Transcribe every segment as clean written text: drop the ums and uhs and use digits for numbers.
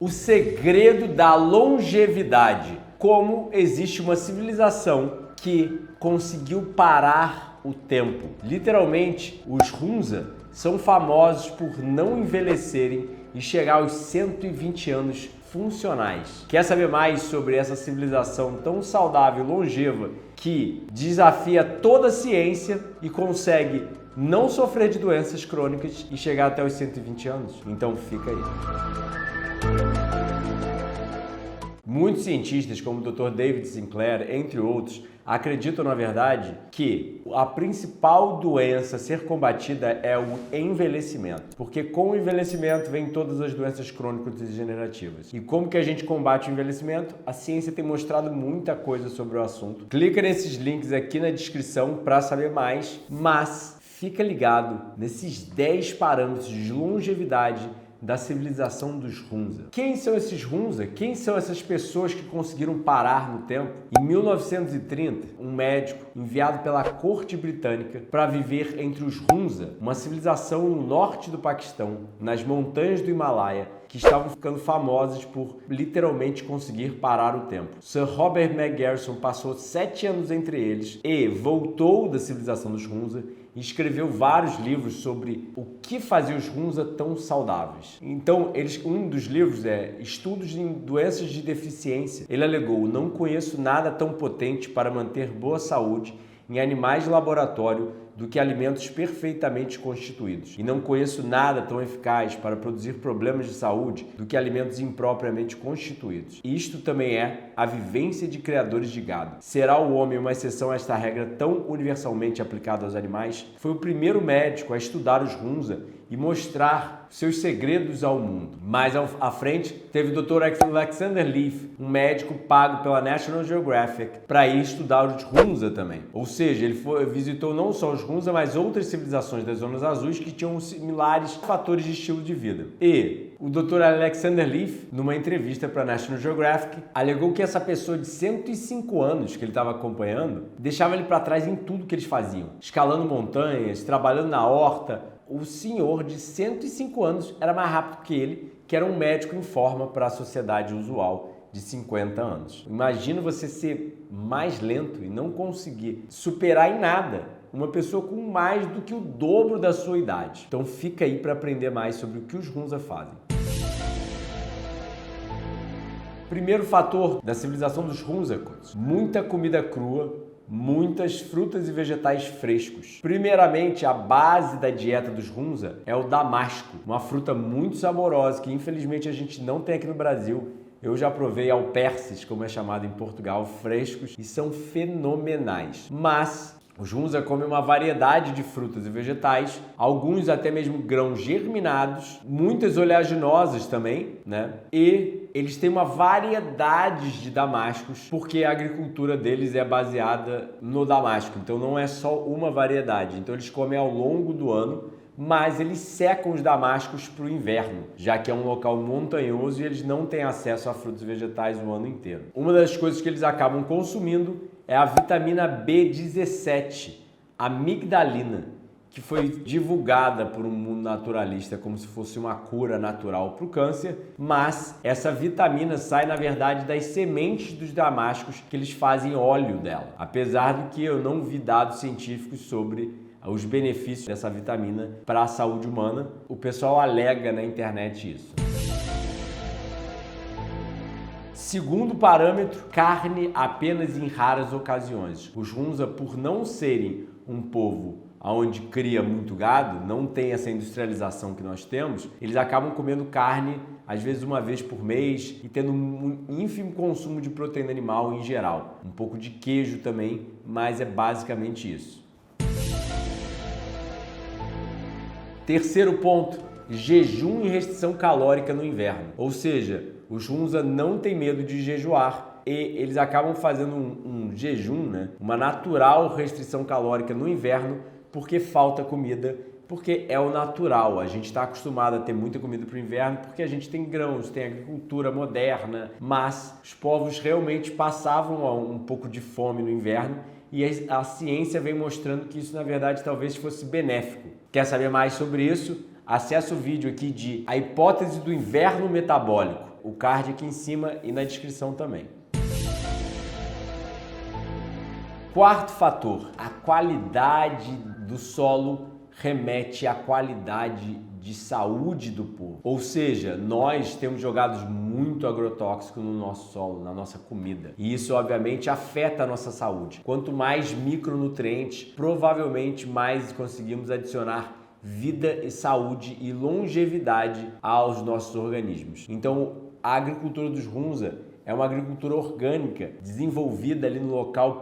O segredo da longevidade. Como existe uma civilização que conseguiu parar o tempo. Literalmente, os Hunza são famosos por não envelhecerem e chegar aos 120 anos funcionais. Quer saber mais sobre essa civilização tão saudável e longeva que desafia toda a ciência e consegue não sofrer de doenças crônicas e chegar até os 120 anos? Então fica aí. Muitos cientistas, como o Dr. David Sinclair, entre outros, acreditam, na verdade, que a principal doença a ser combatida é o envelhecimento. Porque com o envelhecimento vem todas as doenças crônicas e degenerativas. E como que a gente combate o envelhecimento? A ciência tem mostrado muita coisa sobre o assunto. Clica nesses links aqui na descrição para saber mais, mas fica ligado nesses 10 parâmetros de longevidade da civilização dos Hunza. Quem são esses Hunza? Quem são essas pessoas que conseguiram parar no tempo? Em 1930, um médico enviado pela corte britânica para viver entre os Hunza, uma civilização no norte do Paquistão, nas montanhas do Himalaia, que estavam ficando famosas por literalmente conseguir parar o tempo. Sir Robert McGarrison passou 7 anos entre eles e voltou da civilização dos Hunza e escreveu vários livros sobre o que fazia os Hunza tão saudáveis. Então, um dos livros é Estudos em Doenças de Deficiência. Ele alegou: não conheço nada tão potente para manter boa saúde em animais de laboratório do que alimentos perfeitamente constituídos. E não conheço nada tão eficaz para produzir problemas de saúde do que alimentos impropriamente constituídos. Isto também é a vivência de criadores de gado. Será o homem uma exceção a esta regra tão universalmente aplicada aos animais? Foi o primeiro médico a estudar os Hunza e mostrar seus segredos ao mundo. Mais à frente, teve o Dr. Alexander Leaf, um médico pago pela National Geographic, para ir estudar os Hunza também. Ou seja, ele visitou não só os Hunza, mas outras civilizações das zonas azuis que tinham similares fatores de estilo de vida. E o Dr. Alexander Leaf, numa entrevista para a National Geographic, alegou que essa pessoa de 105 anos que ele estava acompanhando deixava ele para trás em tudo que eles faziam. Escalando montanhas, trabalhando na horta. O senhor de 105 anos era mais rápido que ele, que era um médico em forma para a sociedade usual de 50 anos. Imagina você ser mais lento e não conseguir superar em nada uma pessoa com mais do que o dobro da sua idade. Então fica aí para aprender mais sobre o que os Hunza fazem. Primeiro fator da civilização dos Hunza: muita comida crua, muitas frutas e vegetais frescos. Primeiramente, a base da dieta dos Hunza é o damasco, uma fruta muito saborosa que infelizmente a gente não tem aqui no Brasil. Eu já provei alperces, como é chamado em Portugal, frescos, e são fenomenais. Mas os Hunza comem uma variedade de frutas e vegetais, alguns até mesmo grãos germinados, muitas oleaginosas também, né? E eles têm uma variedade de damascos, porque a agricultura deles é baseada no damasco, então não é só uma variedade. Então eles comem ao longo do ano, mas eles secam os damascos para o inverno, já que é um local montanhoso e eles não têm acesso a frutos e vegetais o ano inteiro. Uma das coisas que eles acabam consumindo é a vitamina B17, amigdalina, que foi divulgada por um mundo naturalista como se fosse uma cura natural para o câncer, mas essa vitamina sai, na verdade, das sementes dos damascos que eles fazem óleo dela. Apesar do que eu não vi dados científicos sobre os benefícios dessa vitamina para a saúde humana, o pessoal alega na internet isso. Segundo parâmetro, carne apenas em raras ocasiões. Os Hunza, por não serem um povo onde cria muito gado, não tem essa industrialização que nós temos, eles acabam comendo carne às vezes uma vez por mês e tendo um ínfimo consumo de proteína animal em geral. Um pouco de queijo também, mas é basicamente isso. Terceiro ponto, jejum e restrição calórica no inverno. Ou seja, os Hunza não têm medo de jejuar e eles acabam fazendo um jejum, né? Uma natural restrição calórica no inverno, porque falta comida, porque é o natural. A gente está acostumado a ter muita comida para o inverno porque a gente tem grãos, tem agricultura moderna, mas os povos realmente passavam um pouco de fome no inverno e a ciência vem mostrando que isso, na verdade, talvez fosse benéfico. Quer saber mais sobre isso? Acesse o vídeo aqui de A Hipótese do Inverno Metabólico. o card aqui em cima e na descrição também. Quarto fator, a qualidade do solo remete à qualidade de saúde do povo. Ou seja, nós temos jogados muito agrotóxico no nosso solo, na nossa comida. E isso, obviamente, afeta a nossa saúde. Quanto mais micronutrientes, provavelmente mais conseguimos adicionar vida e saúde e longevidade aos nossos organismos. Então, a agricultura dos Hunza é uma agricultura orgânica, desenvolvida ali no local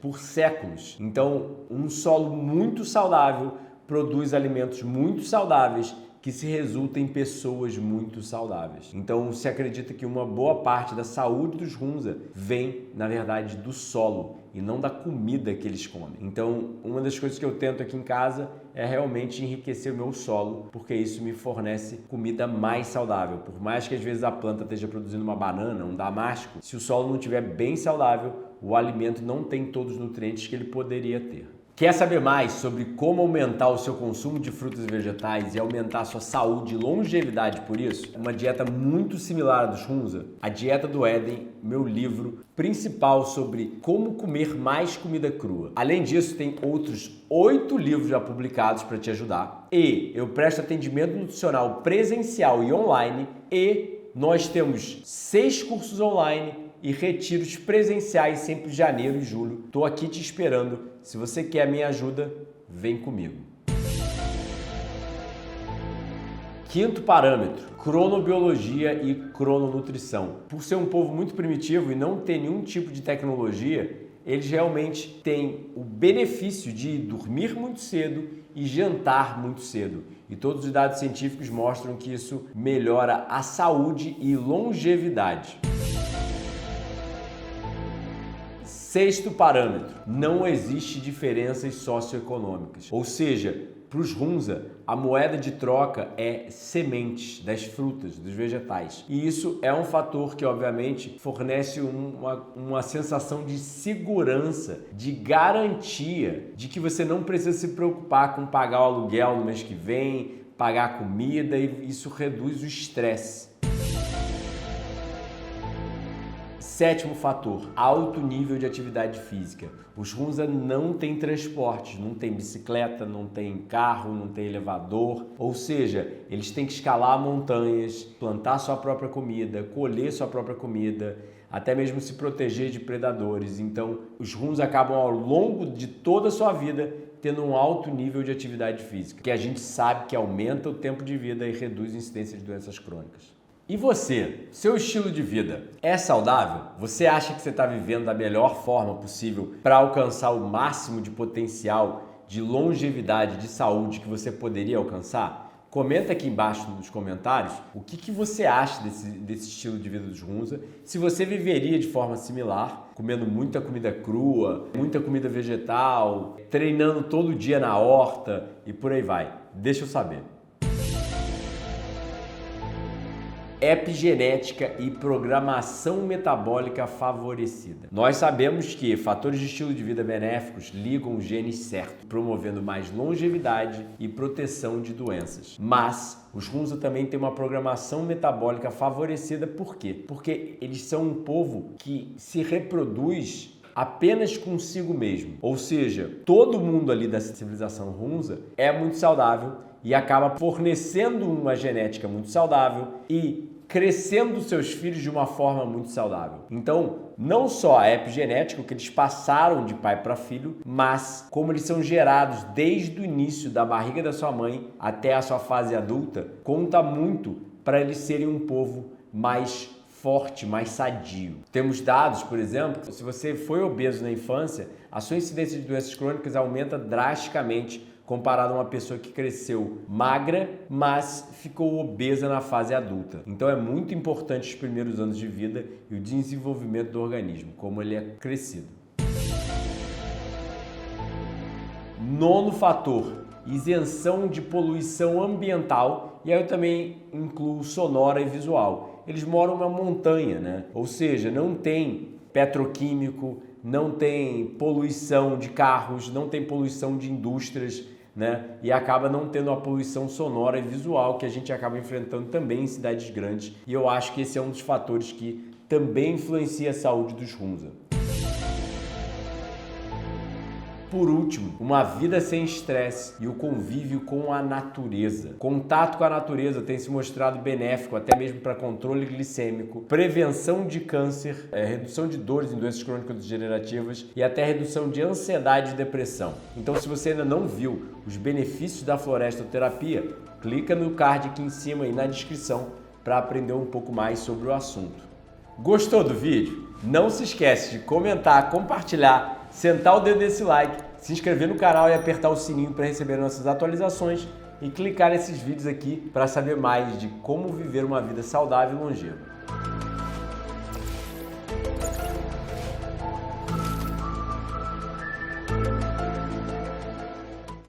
por séculos. Então, um solo muito saudável produz alimentos muito saudáveis que se resultam em pessoas muito saudáveis. Então, se acredita que uma boa parte da saúde dos Hunza vem, na verdade, do solo e não da comida que eles comem. Então, uma das coisas que eu tento aqui em casa é realmente enriquecer o meu solo, porque isso me fornece comida mais saudável. Por mais que às vezes a planta esteja produzindo uma banana, um damasco, se o solo não estiver bem saudável, o alimento não tem todos os nutrientes que ele poderia ter. Quer saber mais sobre como aumentar o seu consumo de frutas e vegetais e aumentar a sua saúde e longevidade por isso? Uma dieta muito similar à dos Hunza, a Dieta do Éden, meu livro principal sobre como comer mais comida crua. Além disso, tem outros 8 livros já publicados para te ajudar. E eu presto atendimento nutricional presencial e online e nós temos 6 cursos online e retiros presenciais sempre em janeiro e julho. Estou aqui te esperando. Se você quer a minha ajuda, vem comigo. Quinto parâmetro, cronobiologia e crononutrição. Por ser um povo muito primitivo e não ter nenhum tipo de tecnologia, eles realmente têm o benefício de dormir muito cedo e jantar muito cedo. E todos os dados científicos mostram que isso melhora a saúde e longevidade. Sexto parâmetro, não existe diferenças socioeconômicas. Ou seja, para os Hunza, a moeda de troca é sementes das frutas, dos vegetais. E isso é um fator que, obviamente, fornece uma sensação de segurança, de garantia, de que você não precisa se preocupar com pagar o aluguel no mês que vem, pagar a comida, e isso reduz o estresse. Sétimo fator, alto nível de atividade física. Os Hunza não têm transportes, não tem bicicleta, não tem carro, não tem elevador. Ou seja, eles têm que escalar montanhas, plantar sua própria comida, colher sua própria comida, até mesmo se proteger de predadores. Então, os Hunza acabam ao longo de toda a sua vida tendo um alto nível de atividade física, que a gente sabe que aumenta o tempo de vida e reduz a incidência de doenças crônicas. E você, seu estilo de vida é saudável? Você acha que você está vivendo da melhor forma possível para alcançar o máximo de potencial de longevidade, de saúde que você poderia alcançar? Comenta aqui embaixo nos comentários o que você acha desse estilo de vida dos Hunza, se você viveria de forma similar, comendo muita comida crua, muita comida vegetal, treinando todo dia na horta e por aí vai. Deixa eu saber. Epigenética e programação metabólica favorecida. Nós sabemos que fatores de estilo de vida benéficos ligam o gene certo, promovendo mais longevidade e proteção de doenças. Mas os Hunza também têm uma programação metabólica favorecida, por quê? Porque eles são um povo que se reproduz apenas consigo mesmo. Ou seja, todo mundo ali da civilização Hunza é muito saudável e acaba fornecendo uma genética muito saudável e crescendo seus filhos de uma forma muito saudável. Então, não só a epigenética, o que eles passaram de pai para filho, mas como eles são gerados desde o início da barriga da sua mãe até a sua fase adulta, conta muito para eles serem um povo mais forte, mais sadio. Temos dados, por exemplo, se você foi obeso na infância, a sua incidência de doenças crônicas aumenta drasticamente comparado a uma pessoa que cresceu magra, mas ficou obesa na fase adulta. Então é muito importante os primeiros anos de vida e o desenvolvimento do organismo, como ele é crescido. Nono fator, isenção de poluição ambiental, e aí eu também incluo sonora e visual. Eles moram numa montanha, né? Ou seja, não tem petroquímico, não tem poluição de carros, não tem poluição de indústrias, né? E acaba não tendo a poluição sonora e visual que a gente acaba enfrentando também em cidades grandes. E eu acho que esse é um dos fatores que também influencia a saúde dos Hunza. Por último, uma vida sem estresse e o convívio com a natureza. Contato com a natureza tem se mostrado benéfico até mesmo para controle glicêmico, prevenção de câncer, redução de dores em doenças crônicas degenerativas e até redução de ansiedade e depressão. Então, se você ainda não viu os benefícios da florestoterapia, clica no card aqui em cima e na descrição para aprender um pouco mais sobre o assunto. Gostou do vídeo? Não se esquece de comentar, compartilhar, sentar o dedo nesse like, se inscrever no canal e apertar o sininho para receber nossas atualizações e clicar nesses vídeos aqui para saber mais de como viver uma vida saudável e longeva.